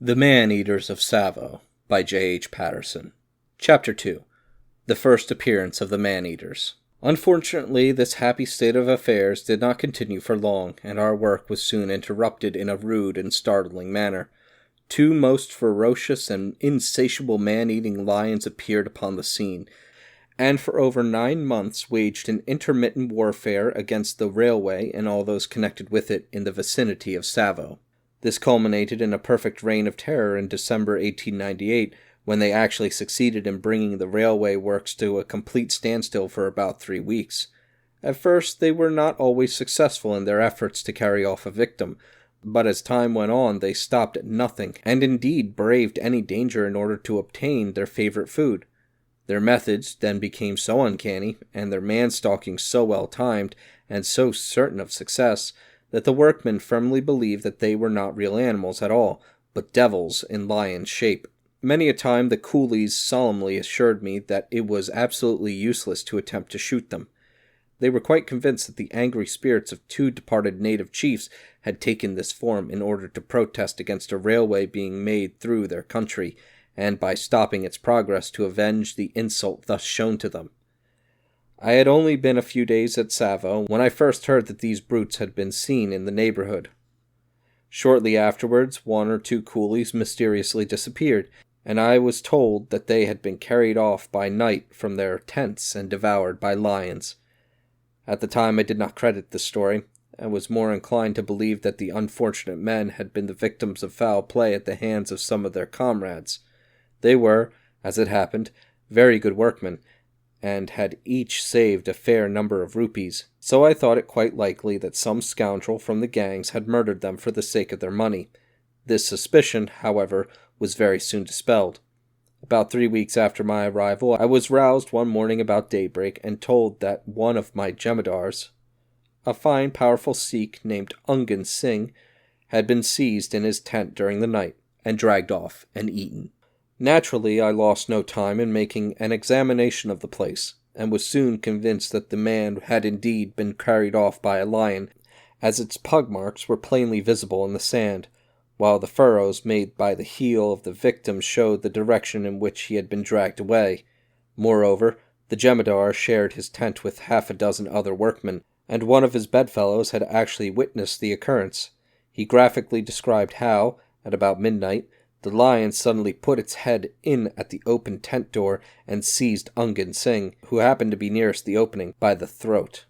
The Man-Eaters of Tsavo by J.H. Patterson. Chapter 2. The First Appearance of the Man-Eaters. Unfortunately, this happy state of affairs did not continue for long, and our work was soon interrupted in a rude and startling manner. Two most ferocious and insatiable man-eating lions appeared upon the scene, and for over 9 months waged an intermittent warfare against the railway and all those connected with it in the vicinity of Tsavo. This culminated in a perfect reign of terror in December 1898, when they actually succeeded in bringing the railway works to a complete standstill for about 3 weeks. At first, they were not always successful in their efforts to carry off a victim, but as time went on, they stopped at nothing, and indeed braved any danger in order to obtain their favorite food. Their methods then became so uncanny, and their man-stalking so well-timed, and so certain of success, that the workmen firmly believed that they were not real animals at all, but devils in lion shape. Many a time the coolies solemnly assured me that it was absolutely useless to attempt to shoot them. They were quite convinced that the angry spirits of 2 departed native chiefs had taken this form in order to protest against a railway being made through their country, and by stopping its progress to avenge the insult thus shown to them. I had only been a few days at Tsavo when I first heard that these brutes had been seen in the neighborhood. Shortly afterwards, 1 or 2 coolies mysteriously disappeared, and I was told that they had been carried off by night from their tents and devoured by lions. At the time I did not credit this story, and was more inclined to believe that the unfortunate men had been the victims of foul play at the hands of some of their comrades. They were, as it happened, very good workmen, and had each saved a fair number of rupees, so I thought it quite likely that some scoundrel from the gangs had murdered them for the sake of their money. This suspicion, however, was very soon dispelled. About 3 weeks after my arrival, I was roused one morning about daybreak and told that one of my jemadars, a fine powerful Sikh named Ungan Singh, had been seized in his tent during the night, and dragged off and eaten. Naturally, I lost no time in making an examination of the place, and was soon convinced that the man had indeed been carried off by a lion, as its pug marks were plainly visible in the sand, while the furrows made by the heel of the victim showed the direction in which he had been dragged away. Moreover, the jemadar shared his tent with 6 other workmen, and one of his bedfellows had actually witnessed the occurrence. He graphically described how, at about midnight, the lion suddenly put its head in at the open tent door and seized Ungan Singh, who happened to be nearest the opening, by the throat.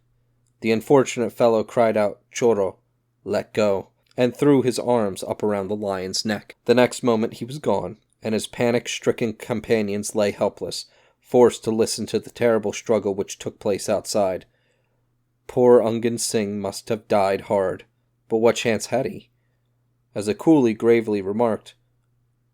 The unfortunate fellow cried out, "Choro," let go, and threw his arms up around the lion's neck. The next moment he was gone, and his panic-stricken companions lay helpless, forced to listen to the terrible struggle which took place outside. Poor Ungan Singh must have died hard, but what chance had he? As a coolie gravely remarked,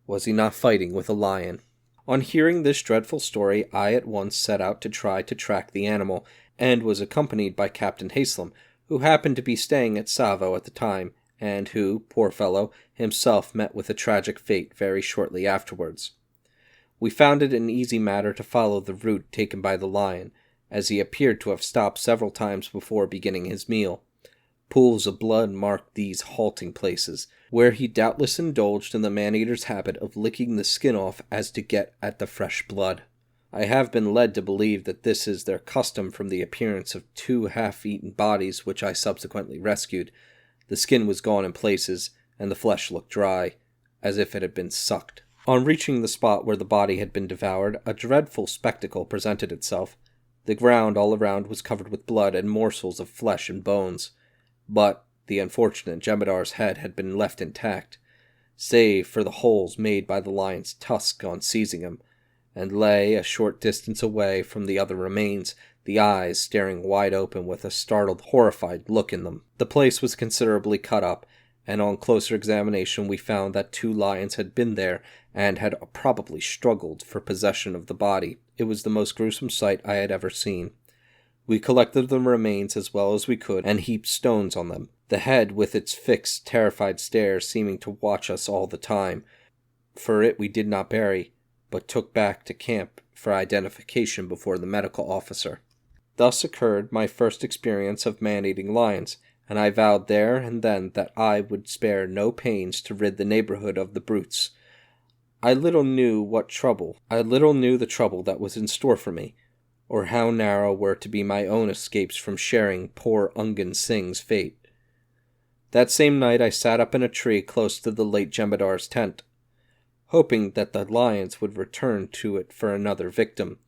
was he not fighting with a lion? On hearing this dreadful story, I at once set out to try to track the animal, and was accompanied by Captain Haslam, who happened to be staying at Tsavo at the time, and who, poor fellow, himself met with a tragic fate very shortly afterwards. We found it an easy matter to follow the route taken by the lion, as he appeared to have stopped several times before beginning his meal. Pools of blood marked these halting places, where he doubtless indulged in the man-eater's habit of licking the skin off as to get at the fresh blood. I have been led to believe that this is their custom from the appearance of 2 half-eaten bodies which I subsequently rescued. The skin was gone in places, and the flesh looked dry, as if it had been sucked. On reaching the spot where the body had been devoured, a dreadful spectacle presented itself. The ground all around was covered with blood and morsels of flesh and bones. But the unfortunate jemadar's head had been left intact, save for the holes made by the lion's tusk on seizing him, and lay a short distance away from the other remains, the eyes staring wide open with a startled, horrified look in them. The place was considerably cut up, and on closer examination we found that 2 lions had been there, and had probably struggled for possession of the body. It was the most gruesome sight I had ever seen. We collected the remains as well as we could, and heaped stones on them, the head with its fixed, terrified stare seeming to watch us all the time, for it we did not bury, but took back to camp for identification before the medical officer. Thus occurred my first experience of man-eating lions, and I vowed there and then that I would spare no pains to rid the neighborhood of the brutes. I little knew the trouble that was in store for me, or how narrow were to be my own escapes from sharing poor Ungan Singh's fate. That same night I sat up in a tree close to the late Jemadar's tent, hoping that the lions would return to it for another victim.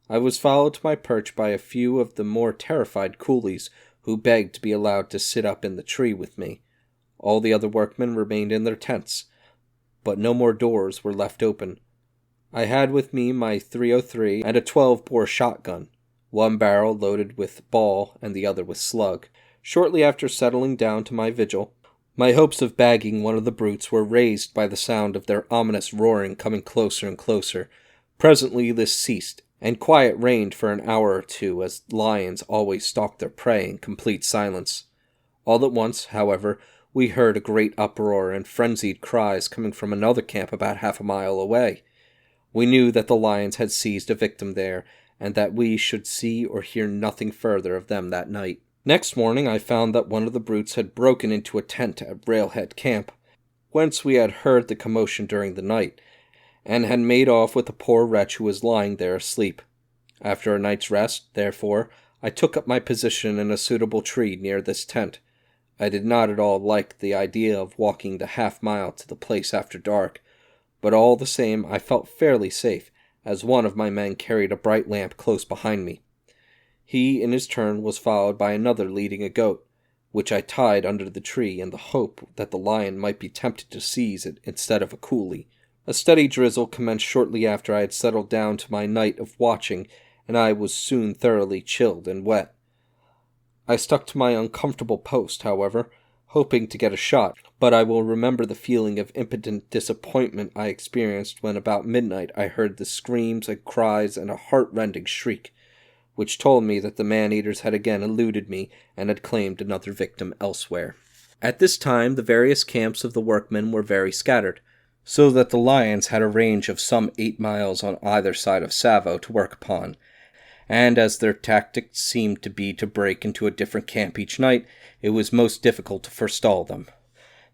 I was followed to my perch by a few of the more terrified coolies, who begged to be allowed to sit up in the tree with me. All the other workmen remained in their tents, but no more doors were left open. I had with me my .303 and a 12-bore shotgun, one barrel loaded with ball and the other with slug. Shortly after settling down to my vigil, my hopes of bagging one of the brutes were raised by the sound of their ominous roaring coming closer and closer. Presently this ceased, and quiet reigned for an hour or two, as lions always stalk their prey in complete silence. All at once, however, we heard a great uproar and frenzied cries coming from another camp about half a mile away. We knew that the lions had seized a victim there, and that we should see or hear nothing further of them that night. Next morning I found that one of the brutes had broken into a tent at Railhead Camp, whence we had heard the commotion during the night, and had made off with the poor wretch who was lying there asleep. After a night's rest, therefore, I took up my position in a suitable tree near this tent. I did not at all like the idea of walking the half-mile to the place after dark, but all the same I felt fairly safe, as one of my men carried a bright lamp close behind me. He, in his turn, was followed by another leading a goat, which I tied under the tree in the hope that the lion might be tempted to seize it instead of a coolie. A steady drizzle commenced shortly after I had settled down to my night of watching, and I was soon thoroughly chilled and wet. I stuck to my uncomfortable post, however, hoping to get a shot, but I will remember the feeling of impotent disappointment I experienced when about midnight I heard the screams and cries and a heart-rending shriek, which told me that the man-eaters had again eluded me and had claimed another victim elsewhere. At this time the various camps of the workmen were very scattered, so that the lions had a range of some 8 miles on either side of Tsavo to work upon, and as their tactics seemed to be to break into a different camp each night, it was most difficult to forestall them.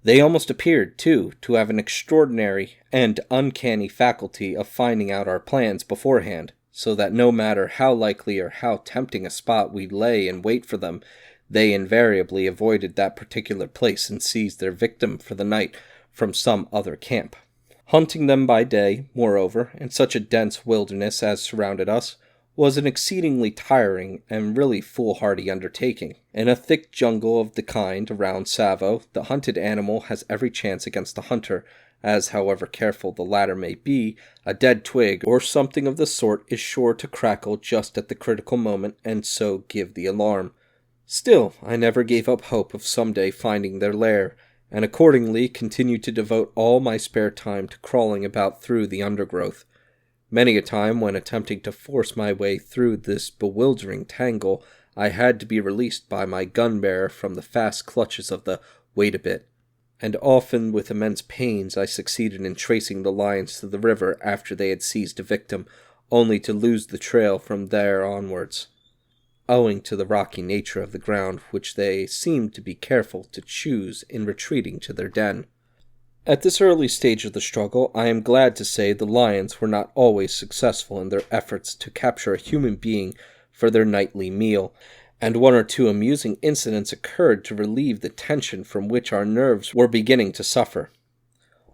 They almost appeared, too, to have an extraordinary and uncanny faculty of finding out our plans beforehand, so that no matter how likely or how tempting a spot we lay in wait for them, they invariably avoided that particular place and seized their victim for the night from some other camp. Hunting them by day, moreover, in such a dense wilderness as surrounded us, was an exceedingly tiring and really foolhardy undertaking. In a thick jungle of the kind around Tsavo, the hunted animal has every chance against the hunter, as, however careful the latter may be, a dead twig or something of the sort is sure to crackle just at the critical moment and so give the alarm. Still, I never gave up hope of some day finding their lair, and accordingly continued to devote all my spare time to crawling about through the undergrowth. Many a time, when attempting to force my way through this bewildering tangle, I had to be released by my gun-bearer from the fast clutches of the "wait a bit," and often with immense pains I succeeded in tracing the lions to the river after they had seized a victim, only to lose the trail from there onwards, owing to the rocky nature of the ground which they seemed to be careful to choose in retreating to their den. At this early stage of the struggle, I am glad to say the lions were not always successful in their efforts to capture a human being for their nightly meal, and one or two amusing incidents occurred to relieve the tension from which our nerves were beginning to suffer.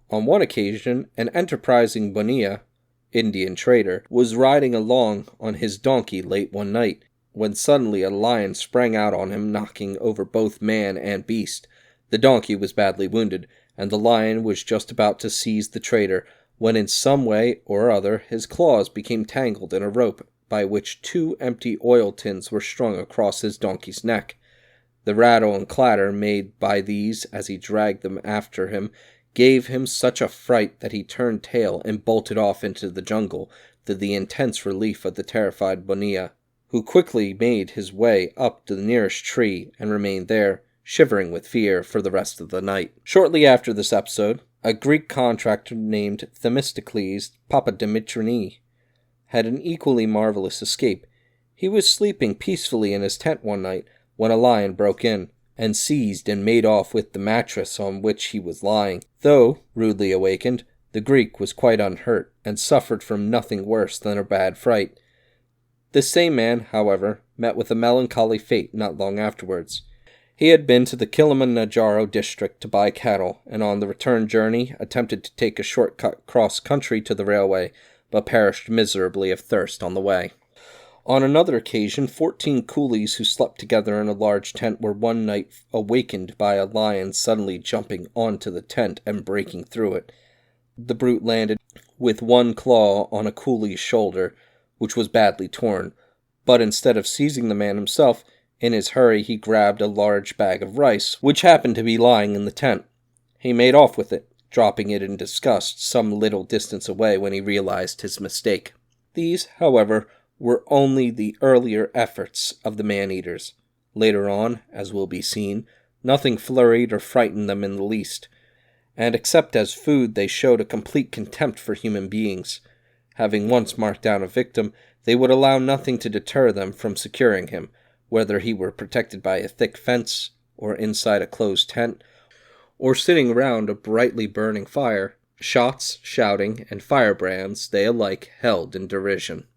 On one occasion, an enterprising Bonilla, Indian trader, was riding along on his donkey late one night, when suddenly a lion sprang out on him, knocking over both man and beast. The donkey was badly wounded, and the lion was just about to seize the trader, when in some way or other his claws became tangled in a rope by which 2 empty oil tins were strung across his donkey's neck. The rattle and clatter made by these as he dragged them after him gave him such a fright that he turned tail and bolted off into the jungle, to the intense relief of the terrified Bonilla, who quickly made his way up to the nearest tree and remained there, shivering with fear, for the rest of the night. Shortly after this episode, a Greek contractor named Themistocles Papadimitriou had an equally marvelous escape. He was sleeping peacefully in his tent one night when a lion broke in. and seized and made off with the mattress on which he was lying. Though rudely awakened, the Greek was quite unhurt, and suffered from nothing worse than a bad fright. This same man, however, met with a melancholy fate not long afterwards. He had been to the Kilimanjaro district to buy cattle, and on the return journey attempted to take a short cut cross-country to the railway, but perished miserably of thirst on the way. On another occasion, 14 coolies who slept together in a large tent were one night awakened by a lion suddenly jumping onto the tent and breaking through it. The brute landed with one claw on a coolie's shoulder, which was badly torn, but instead of seizing the man himself, in his hurry he grabbed a large bag of rice, which happened to be lying in the tent. He made off with it, dropping it in disgust some little distance away when he realized his mistake. These, however, were only the earlier efforts of the man-eaters. Later on, as will be seen, nothing flurried or frightened them in the least, and except as food they showed a complete contempt for human beings. Having once marked down a victim, they would allow nothing to deter them from securing him, whether he were protected by a thick fence, or inside a closed tent, or sitting round a brightly burning fire. Shots, shouting, and firebrands they alike held in derision.